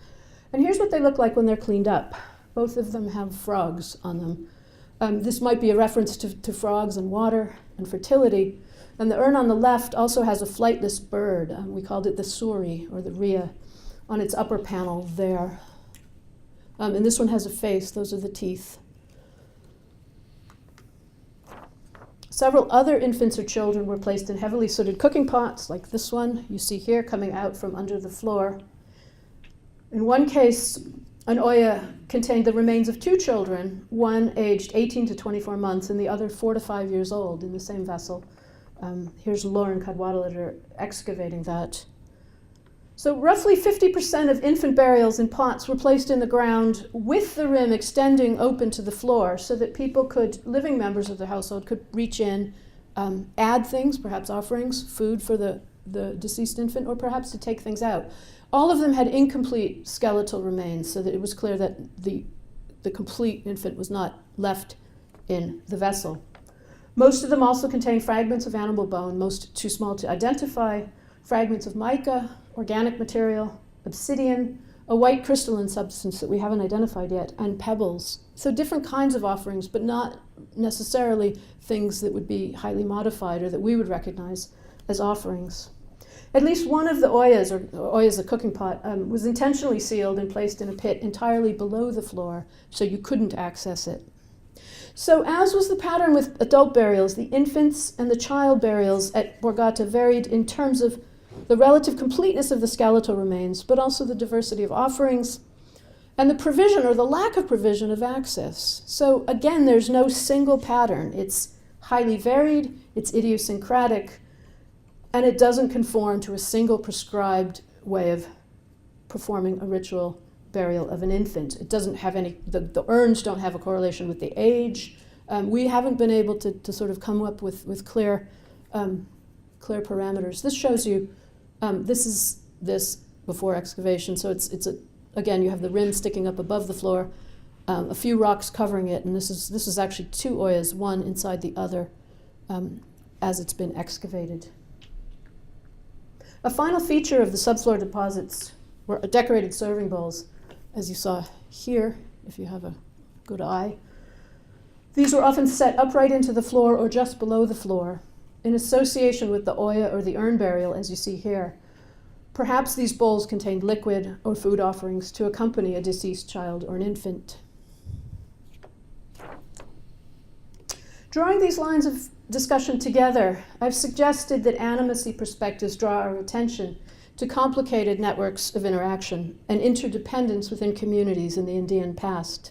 And here's what they look like when they're cleaned up. Both of them have frogs on them. This might be a reference to frogs and water and fertility. And the urn on the left also has a flightless bird. We called it the suri, or the rhea, on its upper panel there. And this one has a face. Those are the teeth. Several other infants or children were placed in heavily sooted cooking pots, like this one you see here coming out from under the floor. In one case, an oya contained the remains of 2 children, one aged 18 to 24 months and the other 4 to 5 years old in the same vessel. Here's Lauren Cadwallader excavating that. So roughly 50% of infant burials in pots were placed in the ground with the rim extending open to the floor so that people living members of the household could reach in, add things, perhaps offerings, food for the deceased infant, or perhaps to take things out. All of them had incomplete skeletal remains so that it was clear that the complete infant was not left in the vessel. Most of them also contained fragments of animal bone, most too small to identify, fragments of mica, organic material, obsidian, a white crystalline substance that we haven't identified yet, and pebbles. So different kinds of offerings, but not necessarily things that would be highly modified or that we would recognize as offerings. At least one of the oyas, or oya's a cooking pot, was intentionally sealed and placed in a pit entirely below the floor, so you couldn't access it. So as was the pattern with adult burials, the infants and the child burials at Borgata varied in terms of the relative completeness of the skeletal remains, but also the diversity of offerings and the provision or the lack of provision of access. So again, there's no single pattern. It's highly varied, it's idiosyncratic, and it doesn't conform to a single prescribed way of performing a ritual burial of an infant. It doesn't have any, the urns don't have a correlation with the age. We haven't been able to sort of come up with clear parameters. This shows you This before excavation, so again, you have the rim sticking up above the floor, a few rocks covering it, and this is actually two oyas, one inside the other, as it's been excavated. A final feature of the subfloor deposits were decorated serving bowls, as you saw here, if you have a good eye. These were often set upright into the floor or just below the floor, in association with the oya or the urn burial, as you see here. Perhaps these bowls contained liquid or food offerings to accompany a deceased child or an infant. Drawing these lines of discussion together, I've suggested that animacy perspectives draw our attention to complicated networks of interaction and interdependence within communities in the Indian past.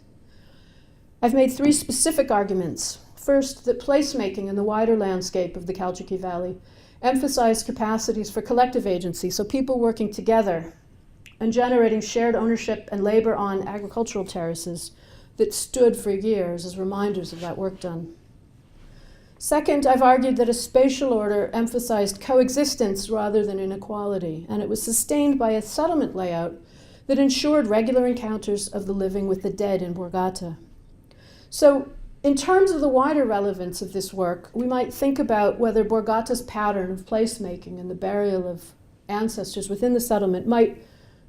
I've made three specific arguments. First, that placemaking in the wider landscape of the Calchaquí Valley emphasized capacities for collective agency, so people working together and generating shared ownership and labor on agricultural terraces that stood for years as reminders of that work done. Second, I've argued that a spatial order emphasized coexistence rather than inequality, and it was sustained by a settlement layout that ensured regular encounters of the living with the dead in Borgata. So, in terms of the wider relevance of this work, we might think about whether Borgata's pattern of placemaking and the burial of ancestors within the settlement might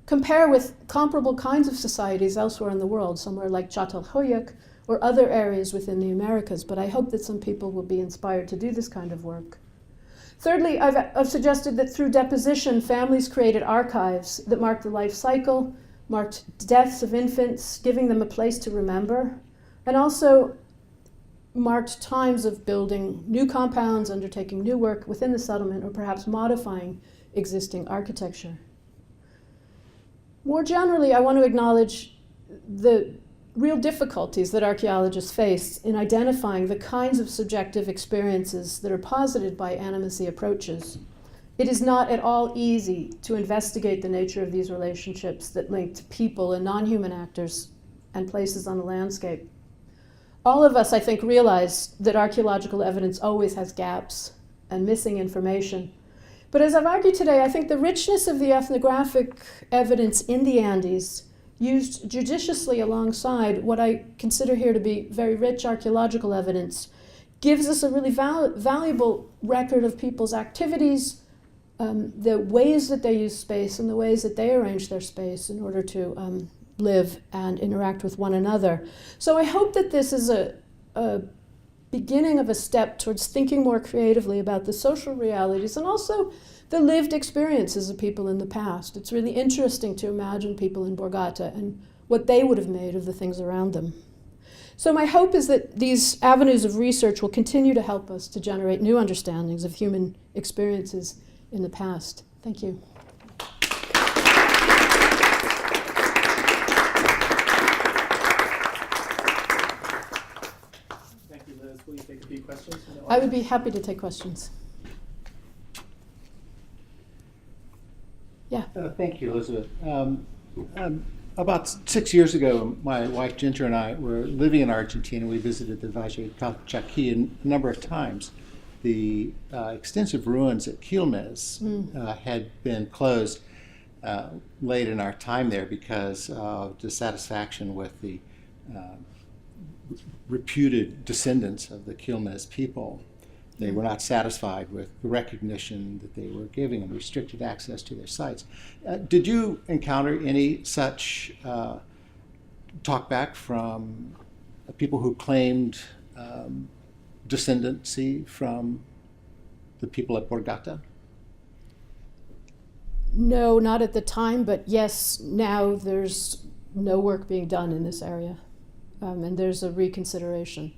compare with comparable kinds of societies elsewhere in the world, somewhere like Çatalhöyük or other areas within the Americas, but I hope that some people will be inspired to do this kind of work. Thirdly, I've suggested that through deposition, families created archives that marked the life cycle, marked deaths of infants, giving them a place to remember, and also marked times of building new compounds, undertaking new work within the settlement, or perhaps modifying existing architecture. More generally, I want to acknowledge the real difficulties that archaeologists face in identifying the kinds of subjective experiences that are posited by animacy approaches. It is not at all easy to investigate the nature of these relationships that link to people and non-human actors and places on the landscape. All of us, I think, realize that archaeological evidence always has gaps and missing information. But as I've argued today, I think the richness of the ethnographic evidence in the Andes, used judiciously alongside what I consider here to be very rich archaeological evidence, gives us a really valuable record of people's activities, the ways that they use space and the ways that they arrange their space in order to live and interact with one another. So I hope that this is a beginning of a step towards thinking more creatively about the social realities and also the lived experiences of people in the past. It's really interesting to imagine people in Borgata and what they would have made of the things around them. So my hope is that these avenues of research will continue to help us to generate new understandings of human experiences in the past. Thank you. Thank you, Liz. Will you take a few questions? I would be happy to take questions. Yeah. Thank you, Elizabeth. About 6 years ago, my wife Ginger and I were living in Argentina. We visited the Valle of Calchaquí a number of times. The extensive ruins at Quilmes had been closed late in our time there because of dissatisfaction with the reputed descendants of the Quilmes people. They were not satisfied with the recognition that they were giving and restricted access to their sites. Did you encounter any such talkback from people who claimed descendancy from the people at Borgata? No, not at the time, but yes, now there's no work being done in this area, and there's a reconsideration.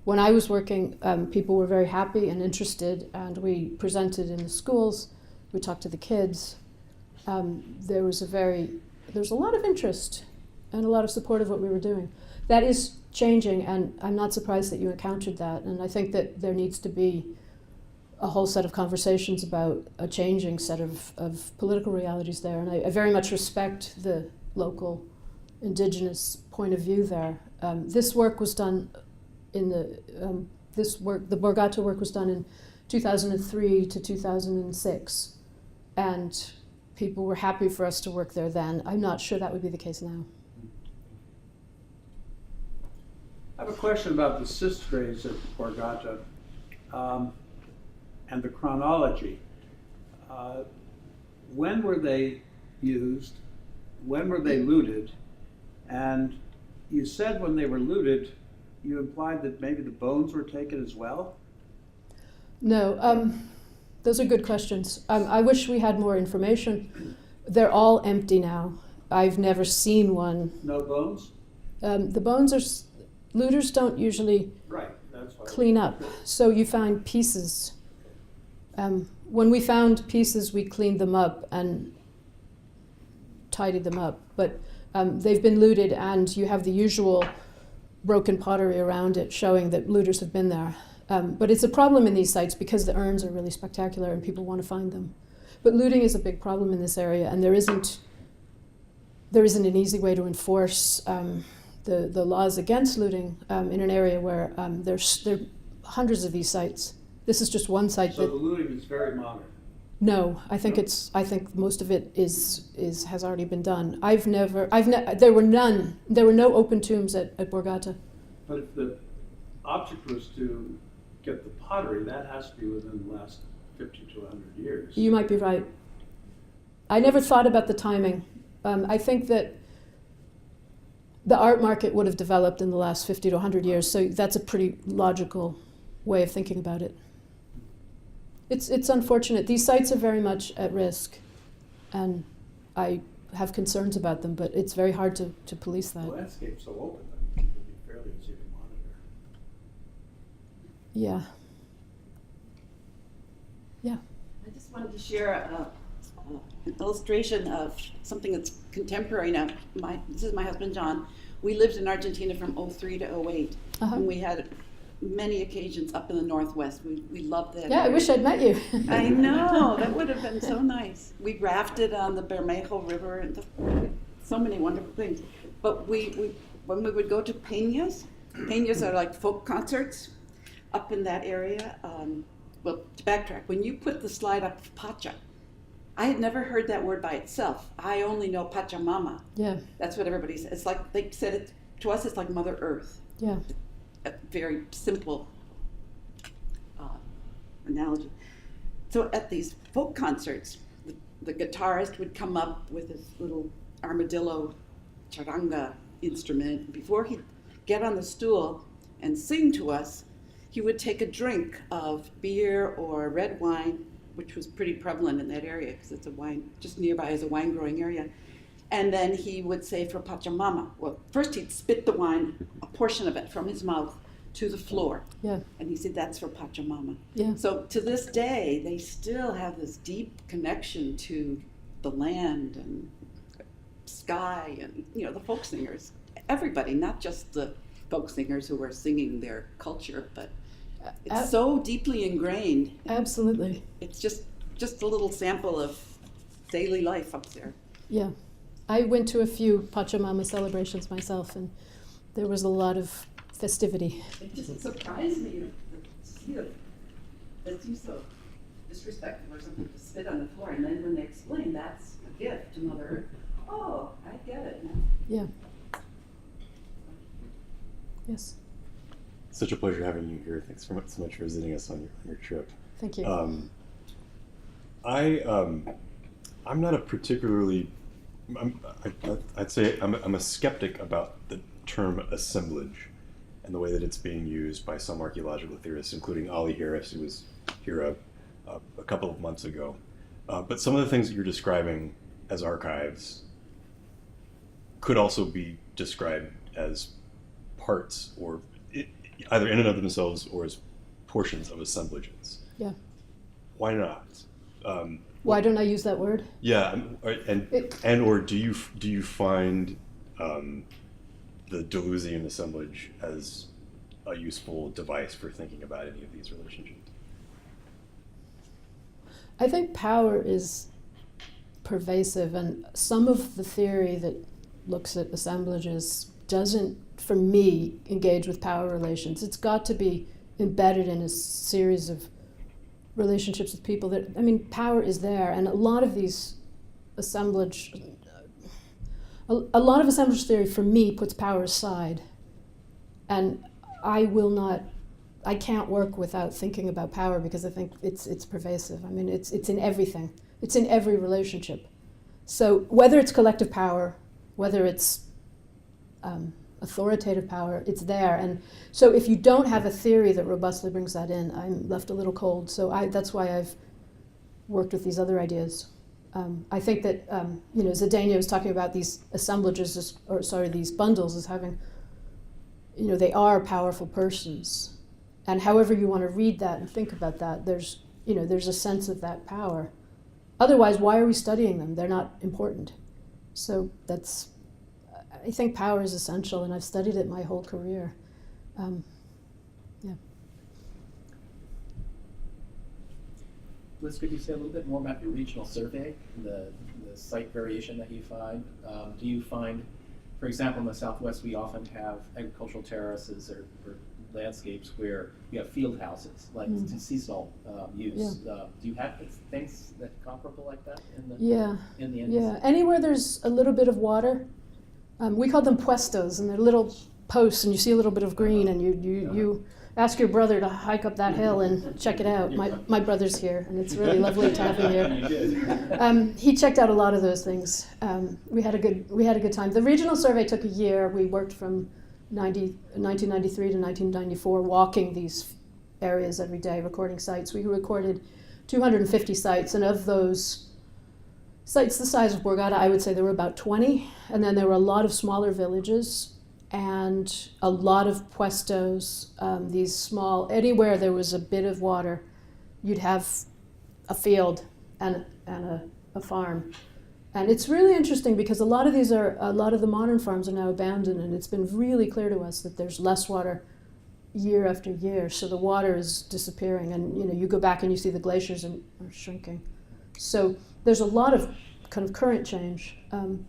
When I was working, people were very happy and interested, and we presented in the schools. We talked to the kids. There was a lot of interest and a lot of support of what we were doing. That is changing, and I'm not surprised that you encountered that. And I think that there needs to be a whole set of conversations about a changing set of political realities there. And I very much respect the local indigenous point of view there. This work was done the Borgata work was done in 2003 to 2006, and people were happy for us to work there then. I'm not sure that would be the case now. I have a question about the cyst graves at Borgata and the chronology. When were they used? When were they looted? And you said when they were looted, you implied that maybe the bones were taken as well? No, those are good questions. I wish we had more information. They're all empty now. I've never seen one. No bones? The bones are, looters don't usually Right, that's why. clean up, so you find pieces. When we found pieces, we cleaned them up and tidied them up, but they've been looted, and you have the usual broken pottery around it showing that looters have been there. But it's a problem in these sites because the urns are really spectacular and people want to find them. But looting is a big problem in this area, and there isn't an easy way to enforce the laws against looting in an area where there are hundreds of these sites. This is just one site. So the looting is very modern? No, I think most of it has already been done. There were no open tombs at Borgata. But if the object was to get the pottery, that has to be within the last 50 to 100 years. You might be right. I never thought about the timing. I think that the art market would have developed in the last 50 to 100 years, so that's a pretty logical way of thinking about it. It's unfortunate. These sites are very much at risk, and I have concerns about them, but it's very hard to police that. The landscape's so open that it would be fairly easy to monitor. Yeah. Yeah. I just wanted to share an illustration of something that's contemporary now. This is my husband, John. We lived in Argentina from 2003 to 2008, and we had many occasions up in the Northwest. We loved that Yeah, area. I wish I'd met you. I know, that would have been so nice. We rafted on the Bermejo River and so many wonderful things. But when we would go to peñas are like folk concerts up in that area. Well, to backtrack, when you put the slide up of Pacha, I had never heard that word by itself. I only know Pachamama. Yeah. That's what everybody says. It's like, they said it, to us it's like Mother Earth. Yeah. A very simple analogy. So at these folk concerts, the guitarist would come up with his little armadillo charanga instrument. Before he'd get on the stool and sing to us, he would take a drink of beer or red wine, which was pretty prevalent in that area because it's a wine, just nearby is a wine growing area. And then he would say for Pachamama. Well, first he'd spit the wine, a portion of it from his mouth, to the floor. Yeah. And he said, that's for Pachamama. Yeah. So to this day, they still have this deep connection to the land and sky and, the folk singers. Everybody, not just the folk singers who are singing their culture, but it's so deeply ingrained. Absolutely. It's just a little sample of daily life up there. Yeah. I went to a few Pachamama celebrations myself, and there was a lot of festivity. It just surprised me to see that seems so disrespectful or something to spit on the floor, and then when they explain that's a gift to Mother Earth, oh, I get it now. Yeah. Yes. Such a pleasure having you here. Thanks so much for visiting us on your trip. Thank you. I'm not a particularly. I'd say I'm a skeptic about the term assemblage and the way that it's being used by some archaeological theorists, including Ollie Harris, who was here a couple of months ago. But some of the things that you're describing as archives could also be described as parts, or either in and of themselves or as portions of assemblages. Yeah. Why not? Why don't I use that word? Yeah, or do you find the Deleuzian assemblage as a useful device for thinking about any of these relationships? I think power is pervasive, and some of the theory that looks at assemblages doesn't, for me, engage with power relations. It's got to be embedded in a series of relationships with people that, power is there, and a lot of these assemblage, a lot of assemblage theory for me puts power aside, and I can't work without thinking about power because I think it's pervasive. I mean, it's in everything. It's in every relationship. So whether it's collective power, whether it's authoritative power, it's there. And so if you don't have a theory that robustly brings that in, I'm left a little cold. So that's why I've worked with these other ideas. I think that, Zdenia was talking about these assemblages, these bundles as having, they are powerful persons. And however you want to read that and think about that, there's a sense of that power. Otherwise, why are we studying them? They're not important. So I think power is essential, and I've studied it my whole career. Liz, could you say a little bit more about your regional survey, the site variation that you find? Do you find, for example, in the Southwest, we often have agricultural terraces or landscapes where you have field houses, like seasonal use. Yeah. Do you have things that comparable like that in the Indies? Yeah. Anywhere there's a little bit of water, we call them puestos, and they're little posts, and you see a little bit of green, and you ask your brother to hike up that hill and check it out. My brother's here, and it's really lovely to have him here. You did. He checked out a lot of those things. We had a good time. The regional survey took a year. We worked from 1993 to 1994, walking these areas every day, recording sites. We recorded 250 sites, and of those sites the size of Borgata, I would say there were about 20, and then there were a lot of smaller villages and a lot of puestos, these small, anywhere there was a bit of water, you'd have a field and a farm. And it's really interesting because a lot of the modern farms are now abandoned, and it's been really clear to us that there's less water year after year, so the water is disappearing, and you go back and you see the glaciers are shrinking. So there's a lot of kind of current change.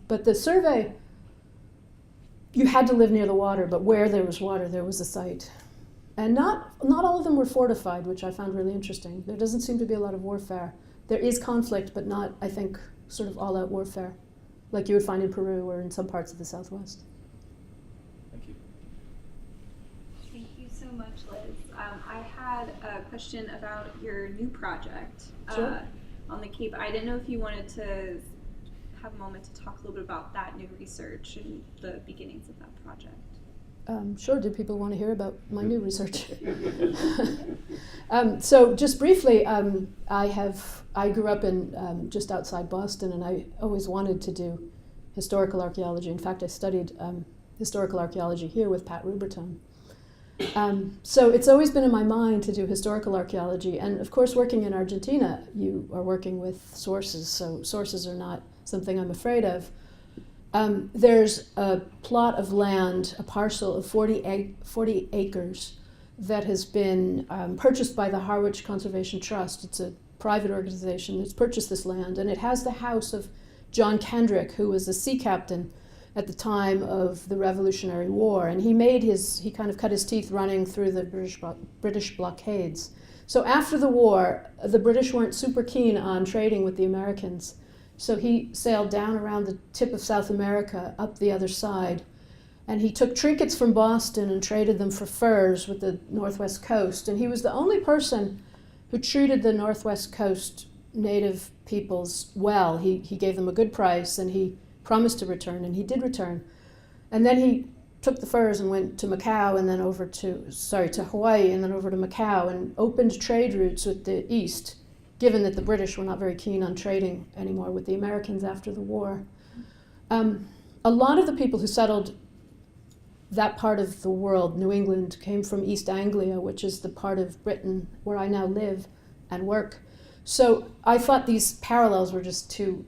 But the survey, you had to live near the water, but where there was water, there was a site. And not all of them were fortified, which I found really interesting. There doesn't seem to be a lot of warfare. There is conflict, but not, I think, sort of all-out warfare, like you would find in Peru or in some parts of the Southwest. Thank you. Thank you so much, Liz. I had a question about your new project Sure. On the Cape. I didn't know if you wanted to have a moment to talk a little bit about that new research and the beginnings of that project. Sure, do people want to hear about my new research? So just briefly, I grew up in just outside Boston, and I always wanted to do historical archaeology. In fact, I studied historical archaeology here with Pat Ruberton. So it's always been in my mind to do historical archaeology, and of course working in Argentina, you are working with sources, so sources are not something I'm afraid of. There's a plot of land, a parcel of 40 acres that has been purchased by the Harwich Conservation Trust. It's a private organization that's purchased this land, and it has the house of John Kendrick, who was a sea captain at the time of the Revolutionary War, and he kind of cut his teeth running through the British blockades. So after the war, the British weren't super keen on trading with the Americans. So he sailed down around the tip of South America, up the other side, and he took trinkets from Boston and traded them for furs with the Northwest Coast. And he was the only person who treated the Northwest Coast native peoples well. He gave them a good price, and he promised to return, and he did return. And then he took the furs and went to Macau, and then to Hawaii, and then over to Macau, and opened trade routes with the East, given that the British were not very keen on trading anymore with the Americans after the war. A lot of the people who settled that part of the world, New England, came from East Anglia, which is the part of Britain where I now live and work. So I thought these parallels were just too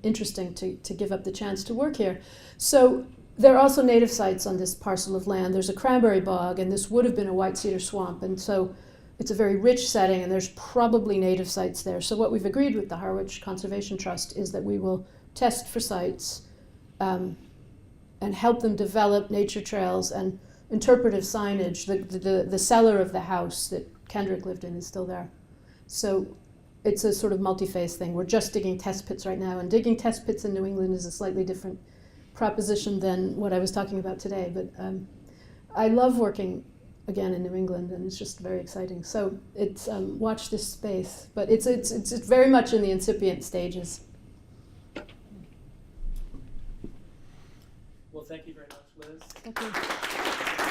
interesting to give up the chance to work here. So there are also native sites on this parcel of land. There's a cranberry bog, and this would have been a white cedar swamp, and so it's a very rich setting, and there's probably native sites there. So what we've agreed with the Harwich Conservation Trust is that we will test for sites and help them develop nature trails and interpretive signage. The cellar of the house that Kendrick lived in is still there. So it's a sort of multi-phase thing. We're just digging test pits right now, and digging test pits in New England is a slightly different proposition than what I was talking about today. But I love working again in New England, and it's just very exciting. So it's watch this space, but it's very much in the incipient stages. Well, thank you very much, Liz. Thank you.